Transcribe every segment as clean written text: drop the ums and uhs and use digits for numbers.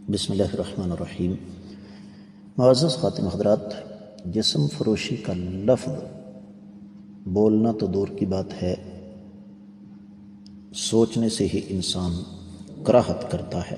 بسم اللہ الرحمن الرحیم۔ معزز خاتم حضرات، جسم فروشی کا لفظ بولنا تو دور کی بات ہے، سوچنے سے ہی انسان کراہت کرتا ہے،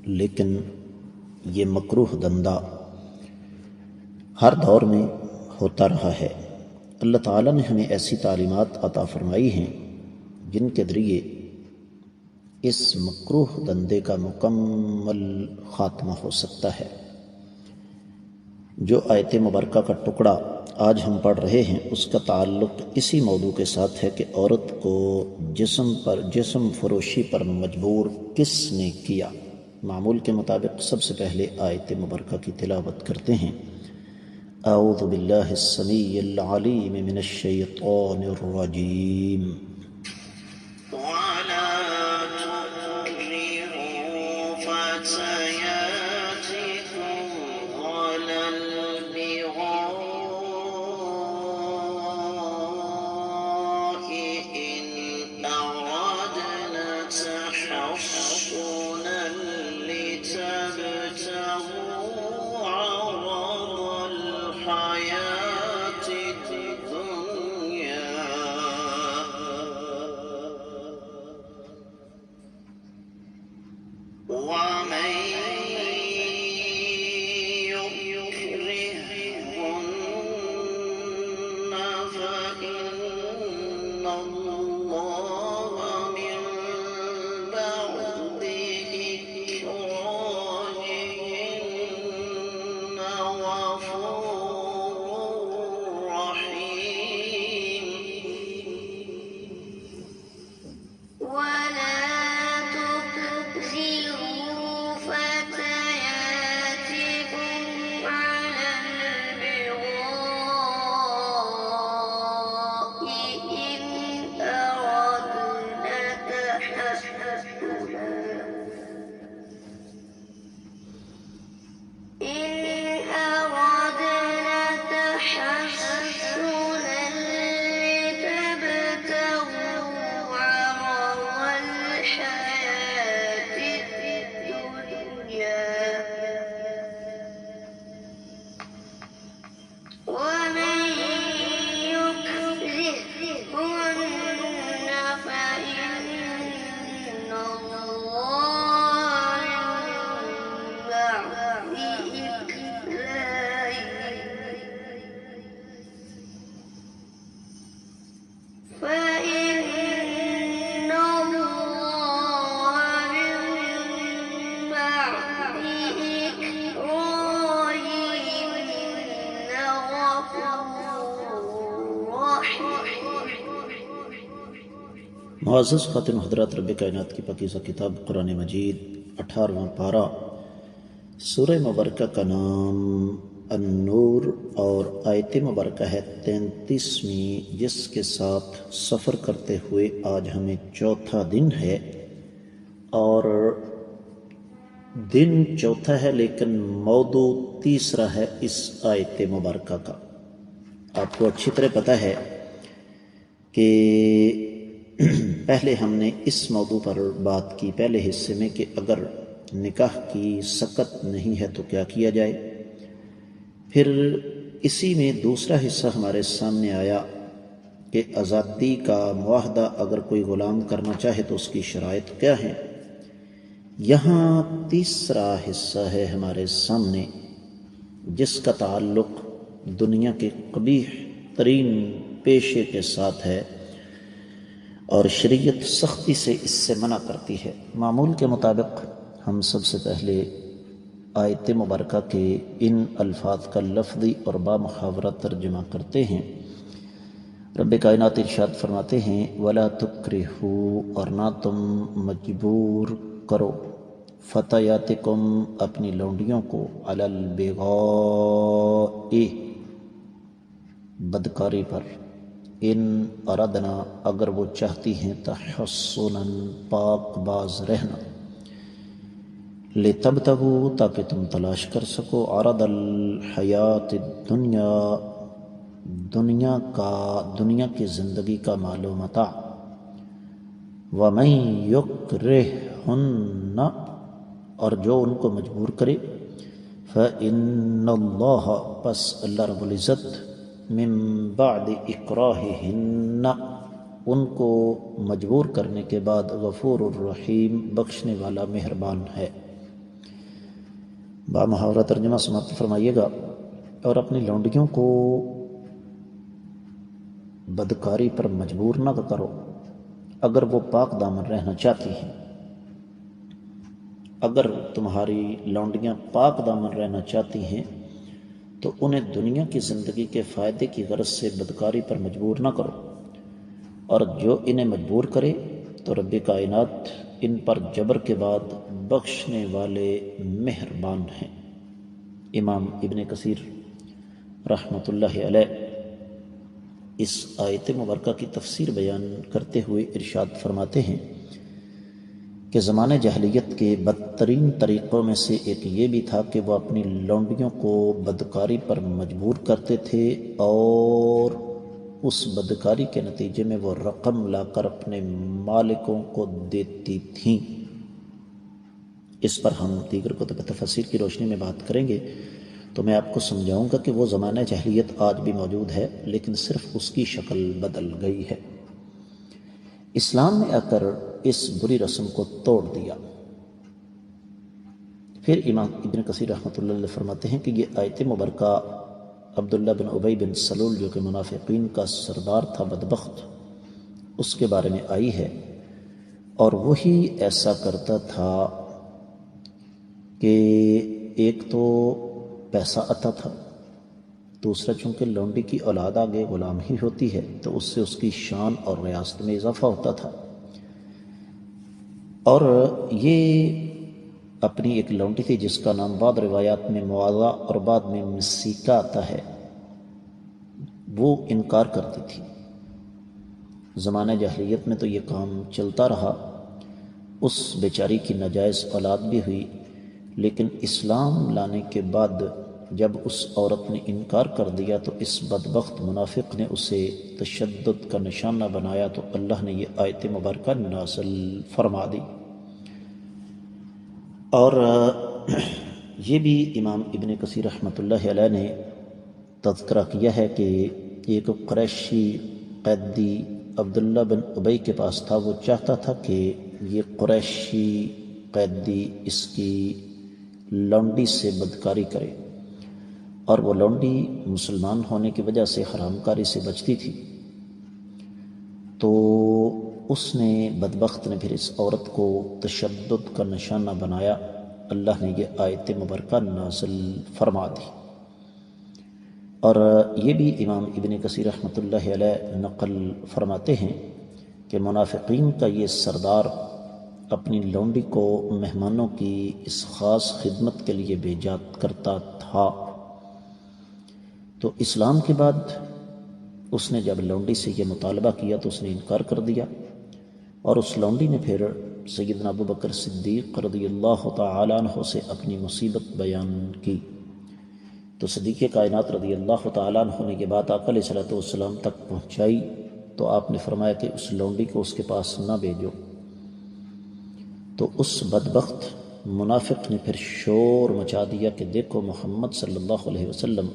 لیکن یہ مکروہ دندہ ہر دور میں ہوتا رہا ہے۔ اللہ تعالیٰ نے ہمیں ایسی تعلیمات عطا فرمائی ہیں جن کے ذریعے اس مکروہ دندے کا مکمل خاتمہ ہو سکتا ہے۔ جو آیت مبارکہ کا ٹکڑا آج ہم پڑھ رہے ہیں اس کا تعلق اسی موضوع کے ساتھ ہے کہ عورت کو جسم فروشی پر مجبور کس نے کیا۔ معمول کے مطابق سب سے پہلے آیت مبارکہ کی تلاوت کرتے ہیں۔ اعوذ باللہ السمیع العلیم من الشیطان الرجیم۔ معزز خاتم حضرات، رب کائنات کی پاکیزہ کتاب قرآن مجید 18واں پارہ، سورہ مبارکہ کا نام النور اور آیت مبارکہ ہے 33ویں، جس کے ساتھ سفر کرتے ہوئے آج ہمیں چوتھا دن ہے، اور دن چوتھا ہے لیکن موضوع تیسرا ہے اس آیت مبارکہ کا۔ آپ کو اچھی طرح پتہ ہے کہ پہلے ہم نے اس موضوع پر بات کی پہلے حصے میں کہ اگر نکاح کی سقط نہیں ہے تو کیا کیا جائے۔ پھر اسی میں دوسرا حصہ ہمارے سامنے آیا کہ آزادی کا معاہدہ اگر کوئی غلام کرنا چاہے تو اس کی شرائط کیا ہیں۔ یہاں تیسرا حصہ ہے ہمارے سامنے جس کا تعلق دنیا کے قبیح ترین پیشے کے ساتھ ہے، اور شریعت سختی سے اس سے منع کرتی ہے۔ معمول کے مطابق ہم سب سے پہلے آیت مبارکہ کے ان الفاظ کا لفظی اور بامحاورہ ترجمہ کرتے ہیں۔ رب کائنات ارشاد فرماتے ہیں وَلَا تُكْرِهُوا، اور نہ تم مجبور کرو فتياتكم، اپنی لونڈیوں کو، علی البغاء، بدکاری پر، ان اردنا، اگر وہ چاہتی ہیں، تحصنا، پاک باز رہنا، لتبتغوا، تاکہ تم تلاش کر سکو، عرض الحیات الدنیا، دنیا کی زندگی کا مال و متاع، وَمَن يُكْرِهْهُنَّ، اور جو ان کو مجبور کرے فَإِنَّ اللَّهَ پس اللہ رب العزت من بعد اکراہہن ان کو مجبور کرنے کے بعد غفور الرحیم بخشنے والا مہربان ہے۔ با محاورہ ترجمہ سماعت فرمائیے گا۔ اور اپنی لونڈیوں کو بدکاری پر مجبور نہ کرو اگر وہ پاک دامن رہنا چاہتی ہیں۔ اگر تمہاری لونڈیاں پاک دامن رہنا چاہتی ہیں تو انہیں دنیا کی زندگی کے فائدے کی غرض سے بدکاری پر مجبور نہ کرو، اور جو انہیں مجبور کرے تو رب کائنات ان پر جبر کے بعد بخشنے والے مہربان ہیں۔ امام ابن کثیر رحمۃ اللہ علیہ اس آیت مبارکہ کی تفسیر بیان کرتے ہوئے ارشاد فرماتے ہیں کہ زمانہ جاہلیت کے بدترین طریقوں میں سے ایک یہ بھی تھا کہ وہ اپنی لونڈیوں کو بدکاری پر مجبور کرتے تھے اور اس بدکاری کے نتیجے میں وہ رقم لا کر اپنے مالکوں کو دیتی تھیں۔ اس پر ہم دیگر کتب تفسیر کی روشنی میں بات کریں گے، تو میں آپ کو سمجھاؤں گا کہ وہ زمانہ جاہلیت آج بھی موجود ہے، لیکن صرف اس کی شکل بدل گئی ہے۔ اسلام میں آ کر اس بری رسم کو توڑ دیا۔ پھر امام ابن کثیر رحمۃ اللہ علیہ فرماتے ہیں کہ یہ آیت مبارکہ عبداللہ بن ابی بن سلول جو کہ منافقین کا سردار تھا بدبخت، اس کے بارے میں آئی ہے، اور وہی ایسا کرتا تھا کہ ایک تو پیسہ آتا تھا، دوسرا چونکہ لونڈی کی اولاد آگے غلام ہی ہوتی ہے تو اس سے اس کی شان اور ریاست میں اضافہ ہوتا تھا، اور یہ اپنی ایک لونڈی تھی جس کا نام بعض روایات میں معاذہ اور بعد میں مسیکہ آتا ہے، وہ انکار کرتی تھی۔ زمانہ جاہلیت میں تو یہ کام چلتا رہا، اس بیچاری کی ناجائز اولاد بھی ہوئی، لیکن اسلام لانے کے بعد جب اس عورت نے انکار کر دیا تو اس بدبخت منافق نے اسے تشدد کا نشانہ بنایا، تو اللہ نے یہ آیت مبارکہ نازل فرما دی۔ اور یہ بھی امام ابن کثیر رحمۃ اللہ علیہ نے تذکرہ کیا ہے کہ ایک قریشی قیدی عبداللہ بن ابی کے پاس تھا، وہ چاہتا تھا کہ یہ قریشی قیدی اس کی لونڈی سے بدکاری کرے، اور وہ لونڈی مسلمان ہونے کی وجہ سے حرام کاری سے بچتی تھی، تو اس نے بدبخت نے پھر اس عورت کو تشدد کا نشانہ بنایا۔ اللہ نے یہ آیت مبارکہ نازل فرما دی۔ اور یہ بھی امام ابن کثیر رحمۃ اللہ علیہ نقل فرماتے ہیں کہ منافقین کا یہ سردار اپنی لونڈی کو مہمانوں کی اس خاص خدمت کے لیے بھیجا کرتا تھا، تو اسلام کے بعد اس نے جب لونڈی سے یہ مطالبہ کیا تو اس نے انکار کر دیا، اور اس لونڈی نے پھر سیدنا ابو بکر صدیق رضی اللہ تعالیٰ عنہ سے اپنی مصیبت بیان کی، تو صدیق کائنات رضی اللہ تعالیٰ عنہ نے یہ بات آقا علیہ الصلوۃ والسلام تک پہنچائی، تو آپ نے فرمایا کہ اس لونڈی کو اس کے پاس نہ بھیجو۔ تو اس بدبخت منافق نے پھر شور مچا دیا کہ دیکھو محمد صلی اللہ علیہ وسلم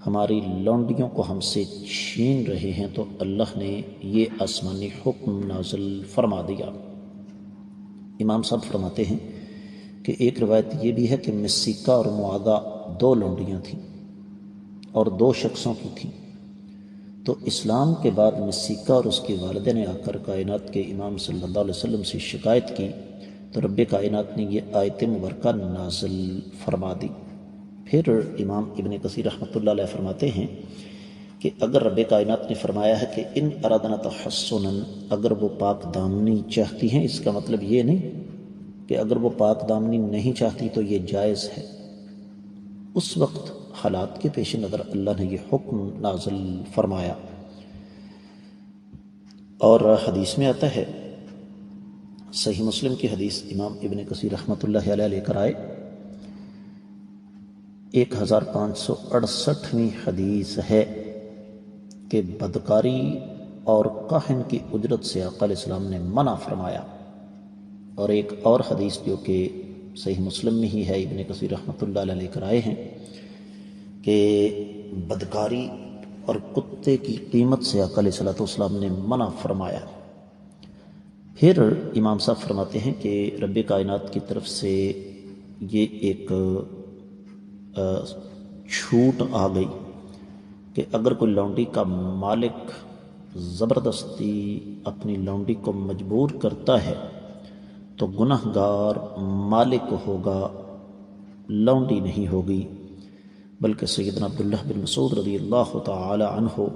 ہماری لونڈیوں کو ہم سے چھین رہے ہیں، تو اللہ نے یہ آسمانی حکم نازل فرما دیا۔ امام صاحب فرماتے ہیں کہ ایک روایت یہ بھی ہے کہ مسیکہ اور معاذہ دو لونڈیاں تھیں اور دو شخصوں کی تھیں، تو اسلام کے بعد مسیکہ اور اس کی والدہ نے آ کر کائنات کے امام صلی اللہ علیہ وسلم سے شکایت کی، تو رب کائنات نے یہ آیت مبارکہ نازل فرما دی۔ پھر امام ابن کثیر رحمۃ اللہ علیہ فرماتے ہیں کہ اگر رب کائنات نے فرمایا ہے کہ ان ارادنا تحسنا، اگر وہ پاک دامنی چاہتی ہیں، اس کا مطلب یہ نہیں کہ اگر وہ پاک دامنی نہیں چاہتی تو یہ جائز ہے۔ اس وقت حالات کے پیش نظر اللہ نے یہ حکم نازل فرمایا۔ اور حدیث میں آتا ہے، صحیح مسلم کی حدیث امام ابن کثیر رحمۃ اللہ علیہ لے کر آئے، 1568ویں حدیث ہے کہ بدکاری اور کاہن کی اجرت سے آقا علیہ السلام نے منع فرمایا، اور ایک اور حدیث جو کہ صحیح مسلم میں ہی ہے، ابن کثیر رحمۃ اللہ علیہ لے کر آئے ہیں کہ بدکاری اور کتے کی قیمت سے آقا علیہ الصلوۃ والسلام نے منع فرمایا۔ پھر امام صاحب فرماتے ہیں کہ رب کائنات کی طرف سے یہ ایک چھوٹ آ گئی کہ اگر کوئی لونڈی کا مالک زبردستی اپنی لونڈی کو مجبور کرتا ہے تو گناہ گار مالک ہوگا، لونڈی نہیں ہوگی، بلکہ سیدنا عبداللہ بن مسعود رضی اللہ تعالی عنہ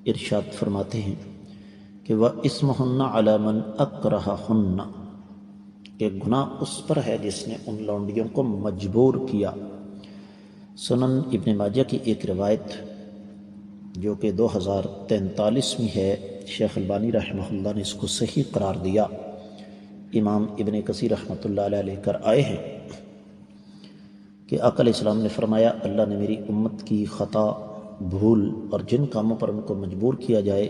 ارشاد فرماتے ہیں کہ وَإِسْمُهُنَّ عَلَى مَنْ أَكْرَهَهُنَّ، کہ گناہ اس پر ہے جس نے ان لونڈیوں کو مجبور کیا۔ سنن ابن ماجہ کی ایک روایت جو کہ 2043 میں ہے، شیخ البانی رحمہ اللہ نے اس کو صحیح قرار دیا، امام ابن کثیر رحمۃ اللہ علیہ لے کر آئے ہیں کہ آقا علیہ السلام نے فرمایا اللہ نے میری امت کی خطا، بھول اور جن کاموں پر ان کو مجبور کیا جائے،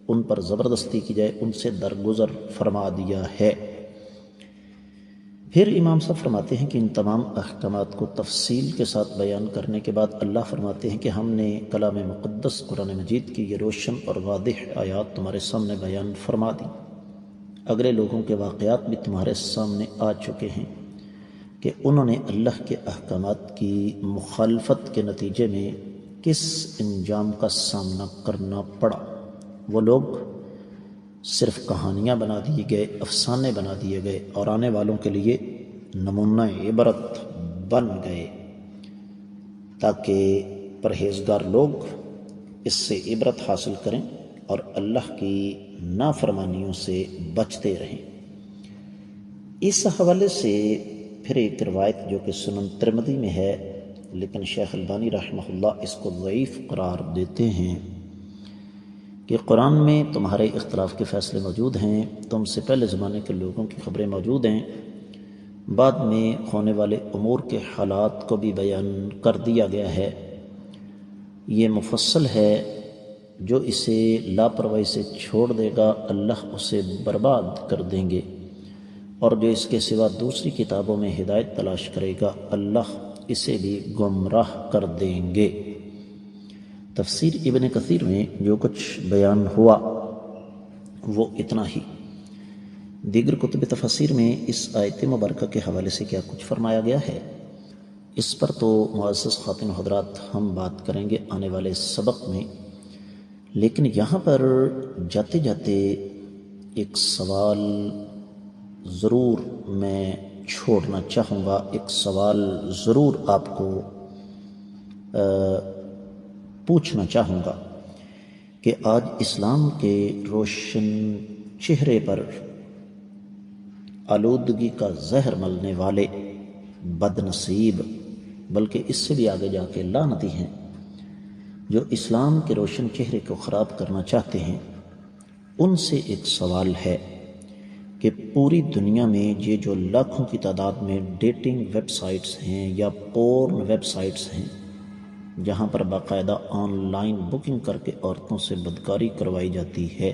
ان پر زبردستی کی جائے، ان سے درگزر فرما دیا ہے۔ پھر امام صاحب فرماتے ہیں کہ ان تمام احکامات کو تفصیل کے ساتھ بیان کرنے کے بعد اللہ فرماتے ہیں کہ ہم نے کلام مقدس قرآن مجید کی یہ روشن اور واضح آیات تمہارے سامنے بیان فرما دی۔ اگلے لوگوں کے واقعات بھی تمہارے سامنے آ چکے ہیں کہ انہوں نے اللہ کے احکامات کی مخالفت کے نتیجے میں کس انجام کا سامنا کرنا پڑا۔ وہ لوگ صرف کہانیاں بنا دیے گئے، افسانے بنا دیے گئے اور آنے والوں کے لیے نمونہ عبرت بن گئے، تاکہ پرہیزگار لوگ اس سے عبرت حاصل کریں اور اللہ کی نافرمانیوں سے بچتے رہیں۔ اس حوالے سے پھر ایک روایت جو کہ سنن ترمذی میں ہے لیکن شیخ البانی رحمہ اللہ اس کو ضعیف قرار دیتے ہیں کہ قرآن میں تمہارے اختلاف کے فیصلے موجود ہیں، تم سے پہلے زمانے کے لوگوں کی خبریں موجود ہیں، بعد میں ہونے والے امور کے حالات کو بھی بیان کر دیا گیا ہے۔ یہ مفصل ہے، جو اسے لاپرواہی سے چھوڑ دے گا اللہ اسے برباد کر دیں گے، اور جو اس کے سوا دوسری کتابوں میں ہدایت تلاش کرے گا اللہ اسے بھی گمراہ کر دیں گے۔ تفسیر ابن کثیر میں جو کچھ بیان ہوا وہ اتنا ہی۔ دیگر کتب تفسیر میں اس آیت مبارکہ کے حوالے سے کیا کچھ فرمایا گیا ہے، اس پر تو معزز خواتین و حضرات ہم بات کریں گے آنے والے سبق میں، لیکن یہاں پر جاتے جاتے ایک سوال ضرور میں چھوڑنا چاہوں گا، ایک سوال ضرور آپ کو پوچھنا چاہوں گا کہ آج اسلام کے روشن چہرے پر آلودگی کا زہر ملنے والے بد نصیب، بلکہ اس سے بھی آگے جا کے لعنتی ہیں، جو اسلام کے روشن چہرے کو خراب کرنا چاہتے ہیں، ان سے ایک سوال ہے کہ پوری دنیا میں یہ جو لاکھوں کی تعداد میں ڈیٹنگ ویب سائٹس ہیں یا پورن ویب سائٹس ہیں جہاں پر باقاعدہ آن لائن بکنگ کر کے عورتوں سے بدکاری کروائی جاتی ہے،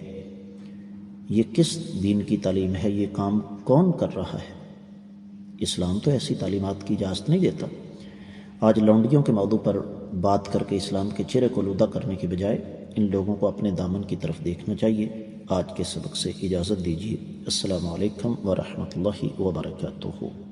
یہ کس دین کی تعلیم ہے؟ یہ کام کون کر رہا ہے؟ اسلام تو ایسی تعلیمات کی اجازت نہیں دیتا۔ آج لونڈیوں کے موضوع پر بات کر کے اسلام کے چہرے کو لودہ کرنے کی بجائے ان لوگوں کو اپنے دامن کی طرف دیکھنا چاہیے۔ آج کے سبق سے اجازت دیجیے۔ السلام علیکم ورحمۃ اللہ وبرکاتہ۔